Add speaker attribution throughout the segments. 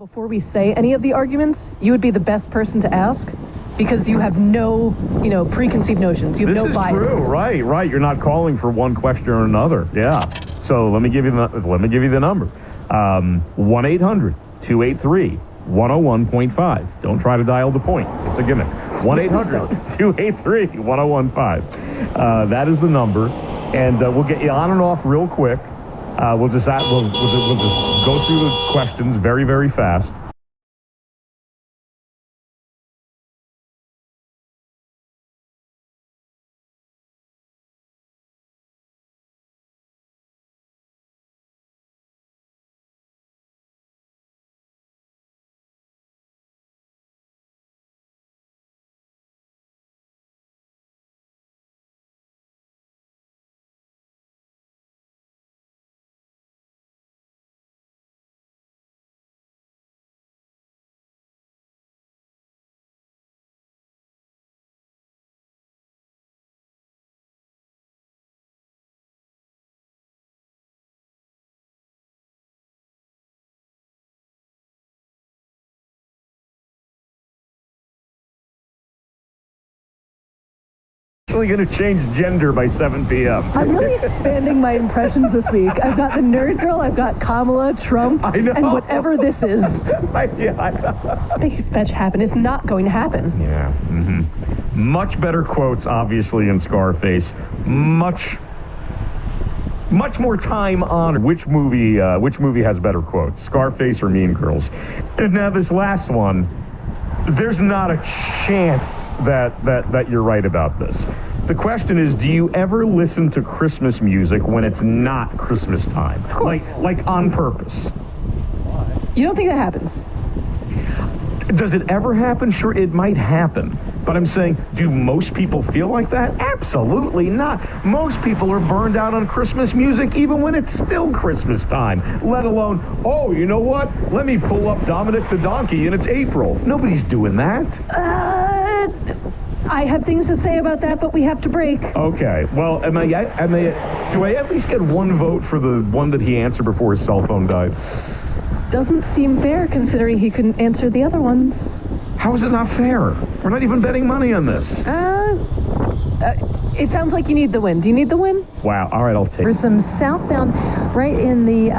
Speaker 1: Before we say any of the arguments, you would be the best person to ask because you have no, preconceived notions. You have no biases.
Speaker 2: This is true, right. You're not calling for one question or another. Yeah. So let me give you the number. 1-800-283-101.5. Don't try to dial the point. It's a gimmick. 1-800-283-101.5. That is the number, and we'll get you on and off real quick. We'll just go through the questions very, very fast. Going to change gender by 7 p.m.
Speaker 1: I'm really expanding my impressions this week. I've got the nerd girl, I've got Kamala, Trump, and whatever this is. Make it fetch happen. It's not going to happen.
Speaker 2: Yeah. Much better quotes, obviously, in Scarface. Much more time on which movie has better quotes, Scarface or Mean Girls. And now this last one. There's not a chance that you're right about this. The question is, do you ever listen to Christmas music when it's not Christmas time?
Speaker 1: Of course.
Speaker 2: Like on purpose?
Speaker 1: You don't think that happens?
Speaker 2: Does it ever happen? Sure, it might happen. But I'm saying, do most people feel like that? Absolutely not. Most people are burned out on Christmas music even when it's still Christmas time, let alone, oh, you know what? Let me pull up Dominic the Donkey and it's April. Nobody's doing that.
Speaker 1: I have things to say about that, but we have to break.
Speaker 2: Okay. Well, do I at least get one vote for the one that he answered before his cell phone died?
Speaker 1: Doesn't seem fair considering he couldn't answer the other ones.
Speaker 2: How is it not fair? We're not even betting money on this.
Speaker 1: It sounds like you need the win. Do you need the win?
Speaker 2: Wow. All right, I'll take it.
Speaker 3: For some southbound, right in the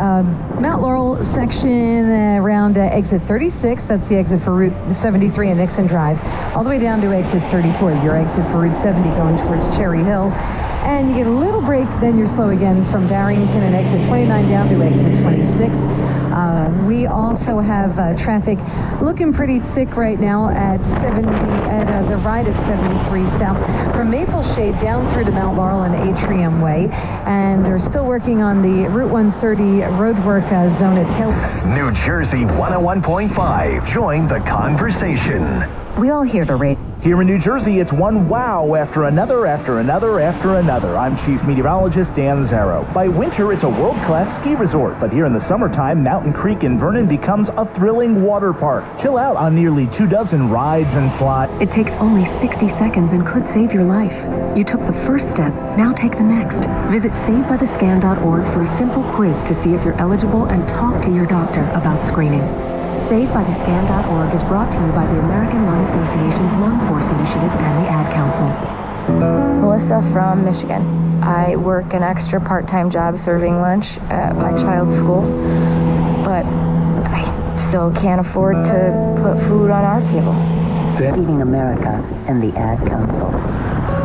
Speaker 3: Mount Laurel section around exit 36. That's the exit for Route 73 and Nixon Drive. All the way down to exit 34, your exit for Route 70 going towards Cherry Hill. And you get a little break, then you're slow again from Barrington and exit 29 down to exit 26. We also have traffic looking pretty thick right now at the right at 73 South from Maple Shade down through to Mount Laurel and Atrium Way, and they're still working on the Route 130 roadwork zone at Tail.
Speaker 4: New Jersey 101.5. Join the conversation.
Speaker 5: We all hear the rate.
Speaker 6: Here in New Jersey, it's one wow after another. I'm Chief Meteorologist Dan Zarrow. By winter, it's a world-class ski resort. But here in the summertime, Mountain Creek in Vernon becomes a thrilling water park. Chill out on nearly 24 rides and slides.
Speaker 5: It takes only 60 seconds and could save your life. You took the first step, now take the next. Visit SaveByTheScan.org for a simple quiz to see if you're eligible and talk to your doctor about screening. SaveByTheScan.org is brought to you by the American Lung Association's Lung Force Initiative and the Ad Council.
Speaker 7: Melissa from Michigan. I work an extra part-time job serving lunch at my child's school, but I still can't afford to put food on our table.
Speaker 8: Feeding America and the Ad Council.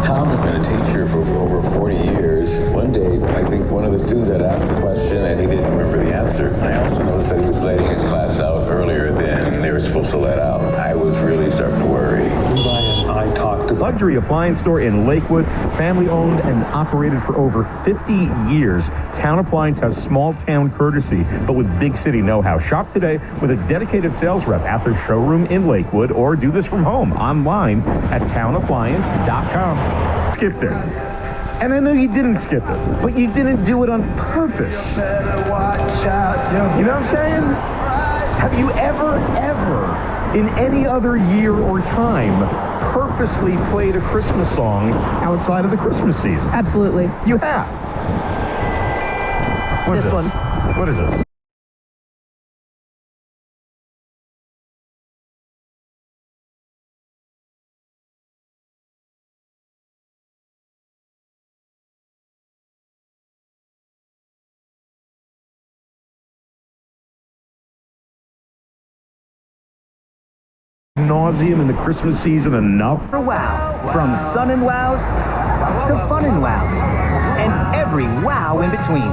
Speaker 9: Tom has been a teacher for over 40 years. One day, I think one of the students had asked the question and he didn't remember the answer. I also noticed that he was letting his class out earlier than they were supposed to let out. I was really starting to worry.
Speaker 2: I talked to Luxury Appliance Store in Lakewood, family owned and operated for over 50 years. Town Appliance has small town courtesy, but with big city know-how. Shop today with a dedicated sales rep at their showroom in Lakewood, or do this from home online at townappliance.com. Skipped it. And I know you didn't skip it, but you didn't do it on purpose. You know what I'm saying? Have you ever, in any other year or time, purposely played a Christmas song outside of the Christmas season?
Speaker 1: Absolutely.
Speaker 2: You have. What is this?
Speaker 1: One.
Speaker 2: What is this? nauseum in the Christmas season enough?
Speaker 10: Wow. From sun and wows to fun and wows. And every wow in between.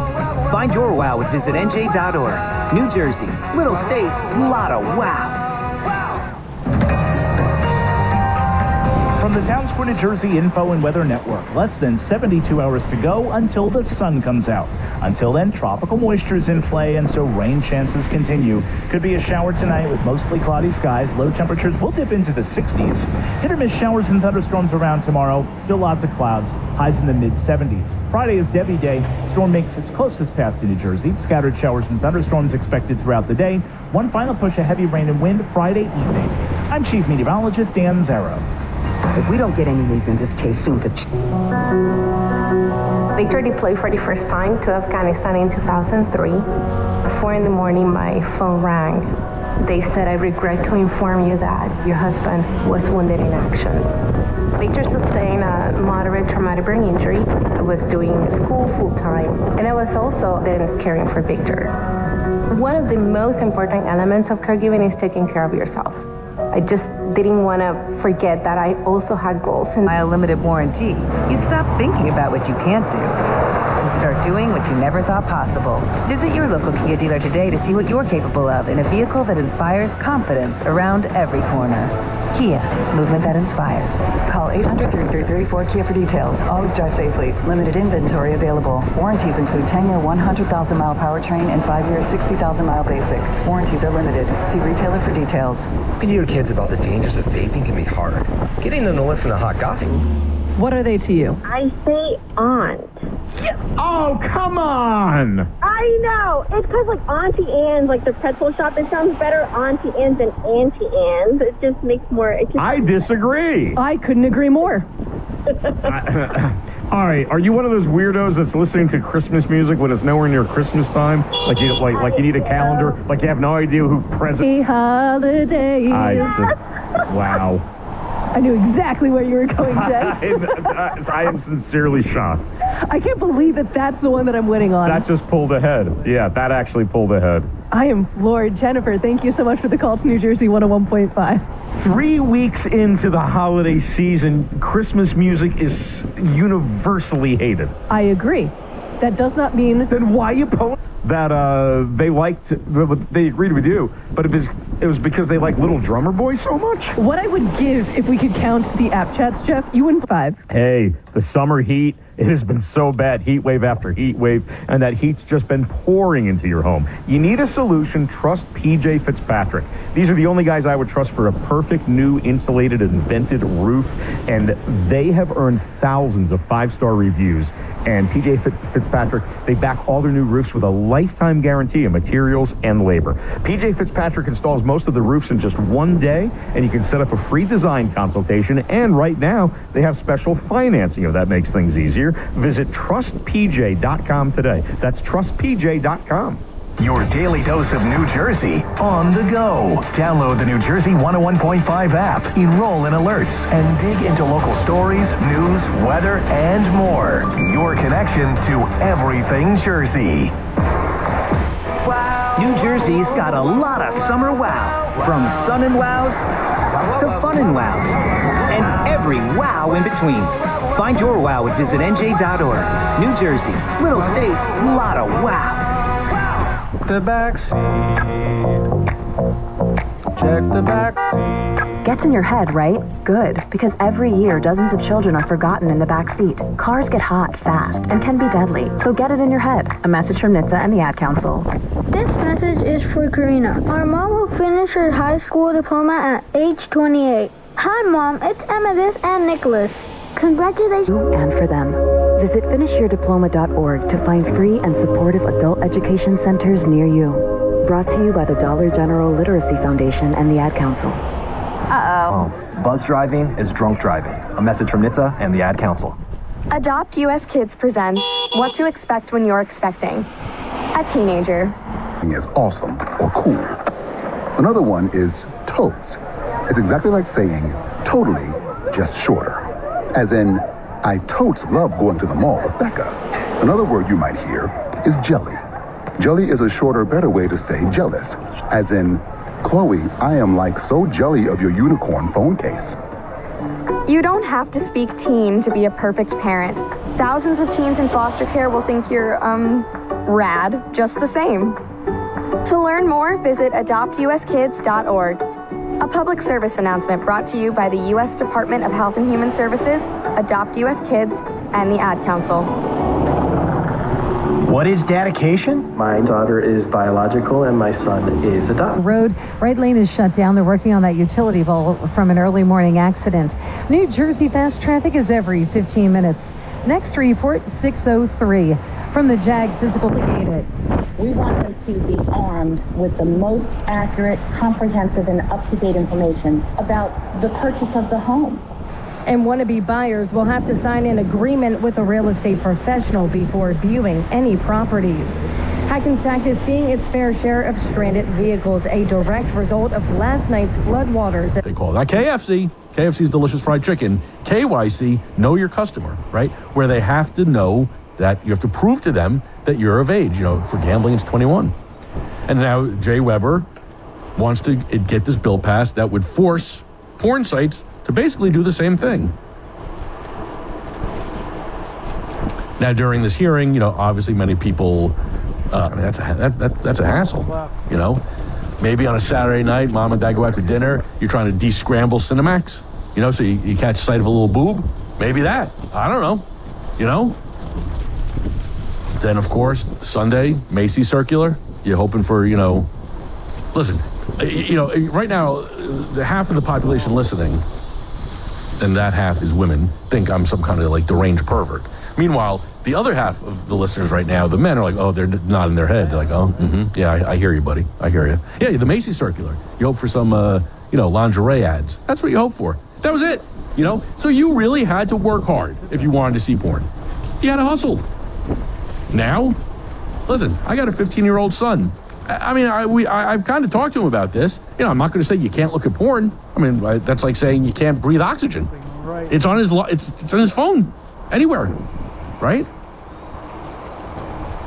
Speaker 10: Find your wow at visitnj.org. New Jersey, little state, lot of wow.
Speaker 6: From the Town Square, New Jersey Info and Weather Network, less than 72 hours to go until the sun comes out. Until then, tropical moisture is in play, and so rain chances continue. Could be a shower tonight with mostly cloudy skies. Low temperatures will dip into the 60s. Hit or miss showers and thunderstorms around tomorrow. Still lots of clouds. Highs in the mid-70s. Friday is Debbie Day. Storm makes its closest pass to New Jersey. Scattered showers and thunderstorms expected throughout the day. One final push of heavy rain and wind Friday evening. I'm Chief Meteorologist Dan Zarrow.
Speaker 11: If we don't get any leads in this case soon,
Speaker 12: Victor deployed for the first time to Afghanistan in 2003. At 4 in the morning, my phone rang. They said, I regret to inform you that your husband was wounded in action. Victor sustained a moderate traumatic brain injury. I was doing school full-time, and I was also then caring for Victor. One of the most important elements of caregiving is taking care of yourself. I just didn't want to forget that I also had goals. And
Speaker 11: by a limited warranty, you stop thinking about what you can't do and start doing what you never thought possible. Visit your local Kia dealer today to see what you're capable of in a vehicle that inspires confidence around every corner. Kia, movement that inspires. Call 800-3334 Kia for details. Always drive safely. Limited inventory available. Warranties include 10-year 100,000-mile powertrain and 5-year 60,000-mile basic. Warranties are limited. See retailer for details.
Speaker 13: Talking to your kids about the dangers of vaping can be hard. Getting them to listen to hot gossip.
Speaker 1: What are they to you?
Speaker 12: I say aunt.
Speaker 2: Yes! Oh, come on!
Speaker 12: I know! It's because, like, Auntie Anne's, like, the pretzel shop, it sounds better Auntie Anne's than Auntie Anne's. It just makes more...
Speaker 2: I disagree!
Speaker 1: I couldn't agree more.
Speaker 2: All right, are you one of those weirdos that's listening to Christmas music when it's nowhere near Christmas time? Like you need a calendar? Like you have no idea who
Speaker 1: Happy holidays.
Speaker 2: Wow.
Speaker 1: I knew exactly where you were going, Jay.
Speaker 2: I am sincerely shocked.
Speaker 1: I can't believe that that's the one that I'm winning on.
Speaker 2: That just pulled ahead. Yeah, that actually pulled ahead.
Speaker 1: I am floored. Jennifer, thank you so much for the call to New Jersey 101.5.
Speaker 2: 3 weeks into the holiday season, Christmas music is universally hated.
Speaker 1: I agree. That does not mean...
Speaker 2: Then why you pulling? That they agreed with you, but it was because they like Little Drummer Boy so much?
Speaker 1: What I would give if we could count the app chats, Jeff, you wouldn't 5.
Speaker 2: Hey, the summer heat, it has been so bad, heat wave after heat wave, and that heat's just been pouring into your home. You need a solution, trust PJ Fitzpatrick. These are the only guys I would trust for a perfect new insulated and vented roof, and they have earned thousands of 5-star reviews. And PJ Fitzpatrick, they back all their new roofs with a lifetime guarantee of materials and labor. PJ Fitzpatrick installs most of the roofs in just 1 day, and you can set up a free design consultation. And right now, they have special financing if that makes things easier. Visit trustpj.com today. That's trustpj.com.
Speaker 4: Your daily dose of New Jersey on the go. Download the New Jersey 101.5 app, enroll in alerts, and dig into local stories, news, weather, and more. Your connection to everything Jersey.
Speaker 10: Wow. New Jersey's got a lot of summer wow. From sun and wows to fun and wows. And every wow in between. Find your wow at visitnj.org. New Jersey, little state, lot of wow.
Speaker 13: The back seat. Check the back seat.
Speaker 5: Gets in your head, right? Good, because every year dozens of children are forgotten in the back seat. Cars get hot fast and can be deadly, so get it in your head. A message from NHTSA and the Ad Council.
Speaker 14: This message is for Karina. Our mom will finish her high school diploma at age 28. Hi, Mom. It's Amethyst and Nicholas. Congratulations.
Speaker 8: And for them. Visit finishyourdiploma.org to find free and supportive adult education centers near you. Brought to you by the Dollar General Literacy Foundation and the Ad Council.
Speaker 15: Buzz driving is drunk driving. A message from NHTSA and the Ad Council.
Speaker 16: Adopt US Kids presents What to Expect When You're Expecting a Teenager.
Speaker 17: Is awesome or cool. Another one is totes. It's exactly like saying totally, just shorter. As in, I totes love going to the mall with Becca. Another word you might hear is jelly. Jelly is a shorter, better way to say jealous. As in, Chloe, I am like so jelly of your unicorn phone case.
Speaker 16: You don't have to speak teen to be a perfect parent. Thousands of teens in foster care will think you're, rad just the same. To learn more, visit adoptuskids.org. A public service announcement brought to you by the U.S. Department of Health and Human Services, Adopt U.S. Kids, and the Ad Council.
Speaker 10: What is dedication?
Speaker 18: My daughter is biological and my son is adopted.
Speaker 3: Road right lane is shut down. They're working on that utility pole from an early morning accident. New Jersey fast traffic is every 15 minutes. Next report, 6:03. From the JAG Physical Aid.
Speaker 19: We want them to be armed with the most accurate, comprehensive, and up-to-date information about the purchase of the home.
Speaker 20: And wannabe buyers will have to sign an agreement with a real estate professional before viewing any properties. Hackensack is seeing its fair share of stranded vehicles, a direct result of last night's floodwaters.
Speaker 2: They call that KFC. KFC's delicious fried chicken. KYC, know your customer, right? Where they have to know that you have to prove to them that you're of age. You know, for gambling, it's 21. And now Jay Weber wants to get this bill passed that would force porn sites to basically do the same thing. Now, during this hearing, you know, obviously many people, that's a hassle, you know. Maybe on a Saturday night, mom and dad go out to dinner, you're trying to de-scramble Cinemax, you know, so you catch sight of a little boob. Maybe that. I don't know, you know. Then, of course, Sunday, Macy Circular, you're hoping for, you know, listen, you know, right now, the half of the population listening, and that half is women, think I'm some kind of like deranged pervert. Meanwhile, the other half of the listeners right now, the men are like, oh, they're not in their head. They're like, oh, yeah, I hear you, buddy. I hear you. Yeah, the Macy Circular. You hope for some, you know, lingerie ads. That's what you hope for. That was it, you know? So you really had to work hard if you wanted to see porn. You had to hustle. Now, listen, I got a 15-year-old son. I mean, I've kind of talked to him about this. You know, I'm not going to say you can't look at porn. I mean, that's like saying you can't breathe oxygen. Right. It's on his it's on his phone, anywhere, right?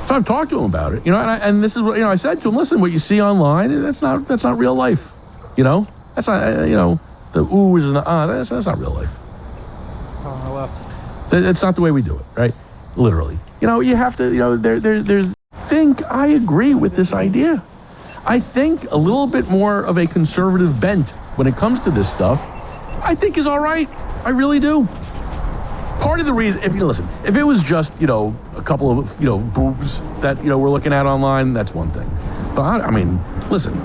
Speaker 2: So I've talked to him about it. You know, and this is what, you know, I said to him, listen, what you see online, that's not real life. You know, that's not, you know, the oohs and the that's not real life. That's not the way we do it, right? Literally. You know, you have to, you know, there's. I agree with this idea. I think a little bit more of a conservative bent when it comes to this stuff, I think is all right. I really do. Part of the reason, if you listen, if it was just, you know, a couple of, you know, boobs that, you know, we're looking at online, that's one thing. But I mean, listen,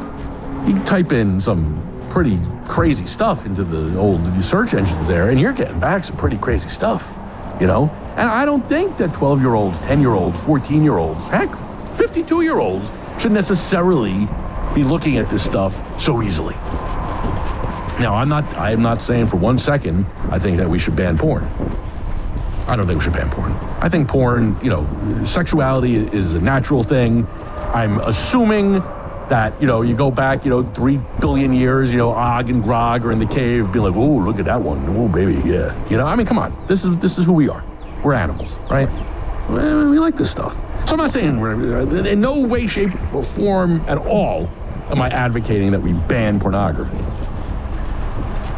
Speaker 2: you can type in some pretty crazy stuff into the old search engines there, and you're getting back some pretty crazy stuff, you know? And I don't think that 12-year-olds, 10-year-olds, 14-year-olds, heck, 52-year-olds should necessarily be looking at this stuff so easily. Now, I am not saying for 1 second I think that we should ban porn. I don't think we should ban porn. I think porn, you know, sexuality is a natural thing. I'm assuming that, you know, you go back, you know, 3 billion years, you know, Og and Grog are in the cave being like, oh, look at that one. Oh, baby, yeah. You know, I mean, come on. This is who we are. We're animals, right? We like this stuff. So I'm not saying in no way, shape, or form at all am I advocating that we ban pornography.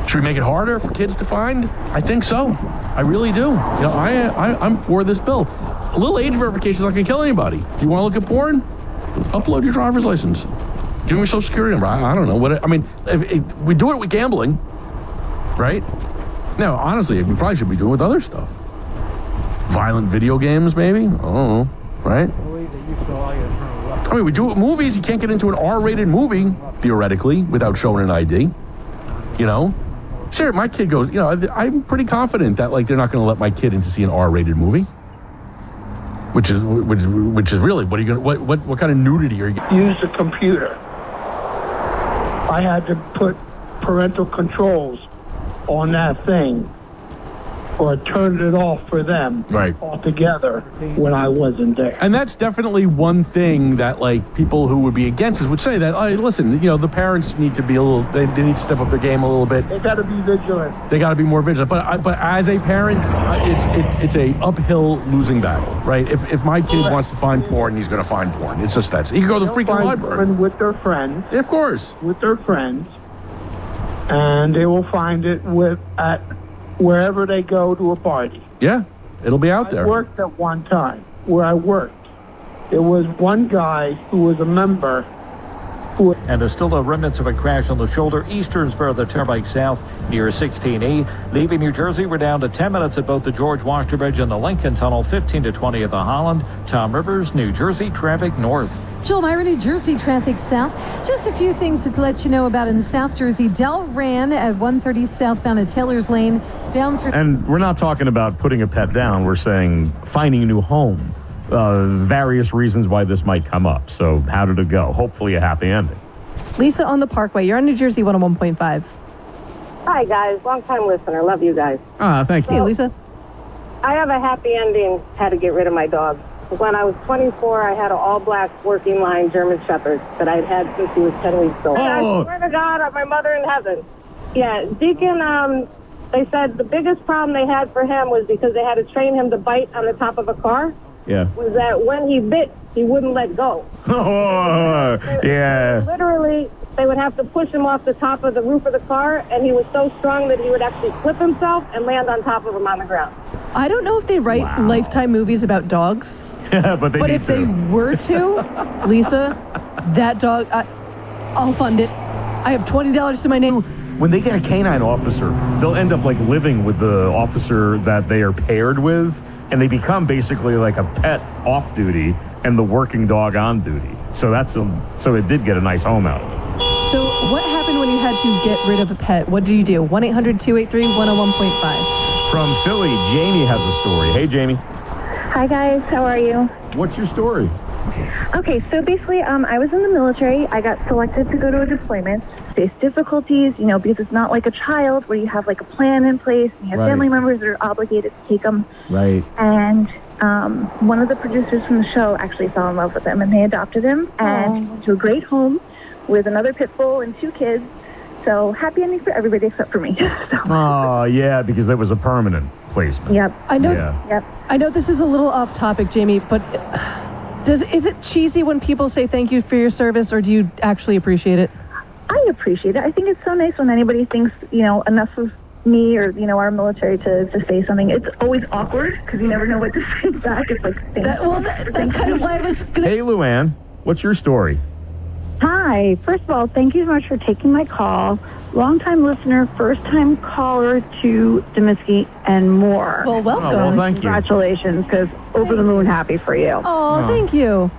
Speaker 2: Should we make it harder for kids to find? I think so. I really do. You know, I'm for this bill. A little age verification is not going to kill anybody. Do you want to look at porn? Upload your driver's license. Give me your social security number. I don't know what. I mean, if we do it with gambling, right? No, honestly, we probably should be doing it with other stuff. Violent video games, maybe? I don't know, right? I mean, we do it with movies. You can't get into an R-rated movie, theoretically, without showing an ID. You know? Sure, my kid goes, you know, I'm pretty confident that, like, they're not going to let my kid in to see an R-rated movie. Which is really, what are you going to, what kind of nudity are you going to
Speaker 21: use the computer? I had to put parental controls on that thing. or turned it off for them altogether when I wasn't there.
Speaker 7: And that's definitely one thing that, like, people who would be against us would say that, hey, listen, you know, the parents need to be a little, they need to step up their game a little bit.
Speaker 21: They got to be vigilant.
Speaker 7: They got to be more vigilant. But as a parent, it's a uphill losing battle, right? If my kid wants to find porn, he's going to find porn. It's just that. He can go to the freaking library.
Speaker 21: With their friends.
Speaker 7: Yeah, of course.
Speaker 21: With their friends. And they will find it at wherever they go to a party.
Speaker 7: Yeah, it'll be out there.
Speaker 21: I worked at one time where I worked. There was one guy who was a member.
Speaker 22: And there's still the remnants of a crash on the shoulder eastern spur of the Turnpike South near 16E. Leaving New Jersey, we're down to 10 minutes at both the George Washington Bridge and the Lincoln Tunnel, 15 to 20 at the Holland. Tom Rivers, New Jersey, traffic north.
Speaker 3: Jill Myra, New Jersey, traffic south. Just a few things to let you know about in South Jersey. Del ran at 130 southbound at Taylor's Lane down through...
Speaker 2: And we're not talking about putting a pet down. We're saying finding a new home. Various reasons why this might come up. So how did it go? Hopefully a happy ending.
Speaker 1: Lisa on the Parkway. You're on New Jersey 101.5.
Speaker 23: Hi, guys. Long-time listener. Love you guys.
Speaker 2: Thank you.
Speaker 1: Hey, Lisa.
Speaker 23: I have a happy ending. Had to get rid of my dog. When I was 24, I had an all-black working line German Shepherd that I'd had since he was 10 weeks old. I swear to God, on my mother in heaven. Yeah, Deacon, they said the biggest problem they had for him was because they had to train him to bite on the top of a car.
Speaker 2: Yeah.
Speaker 23: Was that when he bit, he wouldn't let go.
Speaker 2: Oh, yeah.
Speaker 23: Literally, they would have to push him off the top of the roof of the car, and he was so strong that he would actually flip himself and land on top of him on the ground.
Speaker 1: I don't know if they write Lifetime movies about dogs.
Speaker 2: Yeah, but
Speaker 1: if they were to, Lisa, that dog, I'll fund it. I have $20 to my name.
Speaker 2: When they get a canine officer, they'll end up like living with the officer that they are paired with, and they become basically like a pet off duty and the working dog on duty. So it did get a nice home out of it.
Speaker 1: So what happened when you had to get rid of a pet? What did you do? 1-800-283-101.5.
Speaker 2: From Philly, Jamie has a story. Hey, Jamie.
Speaker 24: Hi, guys. How are you?
Speaker 2: What's your story?
Speaker 24: Okay, so basically, I was in the military. I got selected to go to a deployment. Faced difficulties, because it's not like a child where you have like a plan in place and you have family members that are obligated to take them.
Speaker 2: Right.
Speaker 24: And one of the producers from the show actually fell in love with him, and they adopted him and went to a great home with another pit bull and 2 kids. So happy ending for everybody except for me.
Speaker 2: Oh, yeah, because that was a permanent placement.
Speaker 24: Yep.
Speaker 1: I know.
Speaker 2: Yeah.
Speaker 24: Yep.
Speaker 1: I know this is a little off topic, Jamie, but is it cheesy when people say thank you for your service, or do you actually appreciate it?
Speaker 24: I appreciate it. I think it's so nice when anybody thinks, enough of me or, our military to say something. It's always awkward because you never know what to say back. It's like,
Speaker 1: that's kind of why I was going to...
Speaker 2: Hey, Luann, what's your story?
Speaker 25: Hi. First of all, thank you so much for taking my call. Long-time listener, first-time caller to Demiski and more.
Speaker 1: Well, welcome.
Speaker 2: Oh, well, thank you.
Speaker 25: Congratulations, because over the moon happy for you.
Speaker 1: Oh, thank you.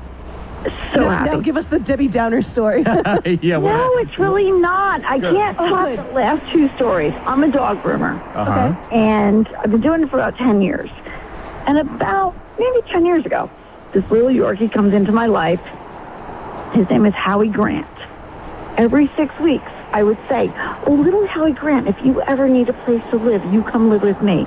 Speaker 25: So happy.
Speaker 1: Now give us the Debbie Downer story.
Speaker 2: Yeah.
Speaker 25: No, it's really not. I can't top the last 2 stories. I'm a dog groomer.
Speaker 2: Okay.
Speaker 25: And I've been doing it for about 10 years. And about maybe 10 years ago, this little Yorkie comes into my life. His name is Howie Grant. Every 6 weeks, I would say, oh, little Howie Grant, if you ever need a place to live, you come live with me.